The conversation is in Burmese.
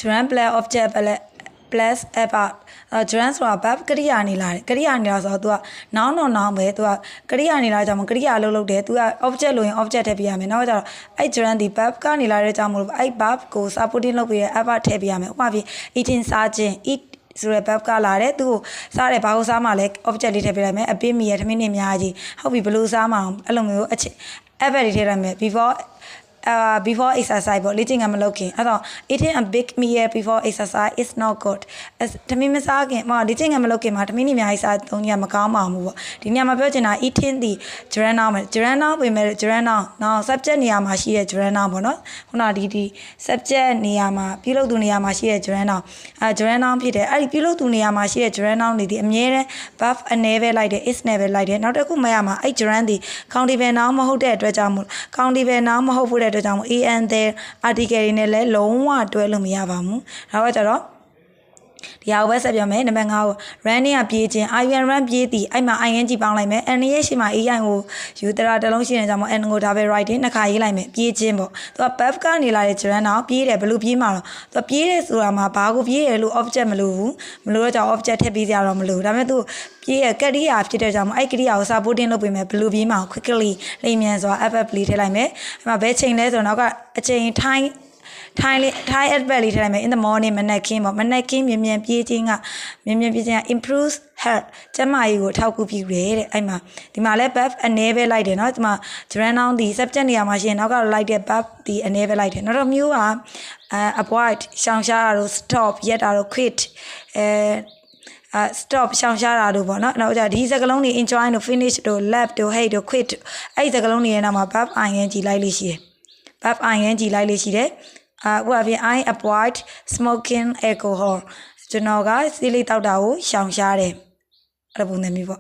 gerund plus object plus about gerund ဆိုတာ verb ကရိယာနေလာတယ်ကရိယာနေလာဆိုတော့ तू က noun တော့ noun ပဲ तू ကကရိယာနေလာကြောင့်မကရိယာအလုပ်လုပ်တယ် तू က object လို့ရင် object ထည့်ပြရမယ်နောက်ကျတော့အဲ့ gerund ဒီ verb ကနေလာတဲ့ကြောင့်မလို့အဲ့ verb ကို supporting လုပ်ပြီး about ထည့်ပြရမယ်ဥပမာဖြင့် eating စားခြင်း eat ဆိုတဲ့ verb ကလာတယ်သူ့ကိုစားတယ်ဘာကိုစားမှလဲ object လေးထည့်ပြလိုက်မယ်အပင်းမီရထမင်းနေအများကြီးဟုတ်ပြီဘယ်လိုစားမှအောင်အဲ့လိုမျိုးadverb လေးထည့်လိုက်မယ် before exercise ပေါ့လေ့ကျင့်ခန်းမလုပ်ခင်အဲ့တော့ eating a big meal before exercise is not good တမင်းမစားခင်လေ့ကျင့်ခန်းမလုပ်ခင်မှာတမင်းနေအများကြီးစားသုံးရမကောင်းပါဘူးပေါ့ဒီနေရာမှာပြောချင်တာ eating ဒီ gerund noun ပဲ gerund noun ပြင်မဲ့ gerund noun subject နေရာမှာရှိတဲ့ gerund noun ပေါ့နော်ခုနဒီ subject နေရာမှာပြုလုပ်သူနေရာမှာရှိတဲ့ gerund noun gerund noun ဖြစ်တယ်အဲ့ဒီပြုလုပ်သူနေရာမှာရှိတဲ့ gerund noun တွေဒီအမြဲတမ်း verb အနေပဲလိုက်တယ် is နဲ့ပဲလိုက်တယ်နောက်တစ်ခုမှရမှာအဲ့ gerund ဒီ countable noun မဟုတ်တဲ့အတွက်ကြောင့်မို့ countable noun မဟုတ်ဘူးတဲ့အတွက်ကြောင့် and there article တွေနဲ့လည်းလုံးဝတွဲလို့မရပါဘူးဒါကကြတော့ဒီဟာကိုပဲဆက်ပြောမယ်နံပါတ်5ကို running ကပြေးခြင်း I run ပြေးသည်အဲ့မှာ ing ပေါင်းလိုက်မယ် n ရဲ့ရှေ့မှာ ai ကိုယူတရာတစ်လုံးရှိနေကြမှာ n ကိုဒါပဲ writing နှစ်ခါရေးလိုက်မယ်ပြေးခြင်းပေါ့သူက verb ကနေလာတဲ့ gerund တော့ပြေးတယ်ဘယ်လိုပြေးမှာတော့သူကပြေးတယ်ဆိုတာမှာဘာကိုပြေးရလို့ object မလို့ဘူးမလို့တော့ကြောင့် object ထည့်ပေးကြတော့မလို့ဒါပေမဲ့သူပြေးရကရိယာဖြစ်တဲ့ကြောင့်အဲ့ကရိယာကို supporting လုပ်ပေးမယ်ဘယ်လိုပြေးမှာ quickly လိမ့်မြန်စွာ adverb လေးထည့်လိုက်မယ်အဲ့မှာဘယ်ချိန်လဲဆိုတော့နောက်ကအချိန် Thai adverb လေးထည့်လိုက်မယ် in the morning မနက်ခင်းပေါ့မနက်ခင်းမြင်ပြေးခြင်းက improves health ကျန်းမာရေးကိုထောက်ကူပြုတယ်တဲ့အဲ့မှာဒီမှာလဲ verb အနေပဲလိုက်တယ်เนาะဒီမှာ gerund noun ဒီ subject နေရာမှာရှိရင်နောက်ကလိုက်တဲ့ verb ဒီအနေပဲလိုက်တယ်နောက်တော့မျိုးကavoid ရှောင်ရှားတာတို့ stop ရက်တာတို့ quit stop ရှောင်ရှားတာတို့ပေါ့နော်နောက်ကြဒီစကားလုံးတွေ enjoy တို့ finish တို့ love တို့ hate တို့ quit အဲ့ဒီစကားလုံးတွေရဲ့နောက်မှာ verb ing လိုက်လို့ရှိတယ် verb ing လိုက်လို့ရှိတယ်ဥပမာဖြင့် I avoid smoking alcohol ကျွန်တော်ကစီးလိတောက်တာကိုရှောင်ရှားတယ်အဲ့လိုပုံစံမျိုးပေါ့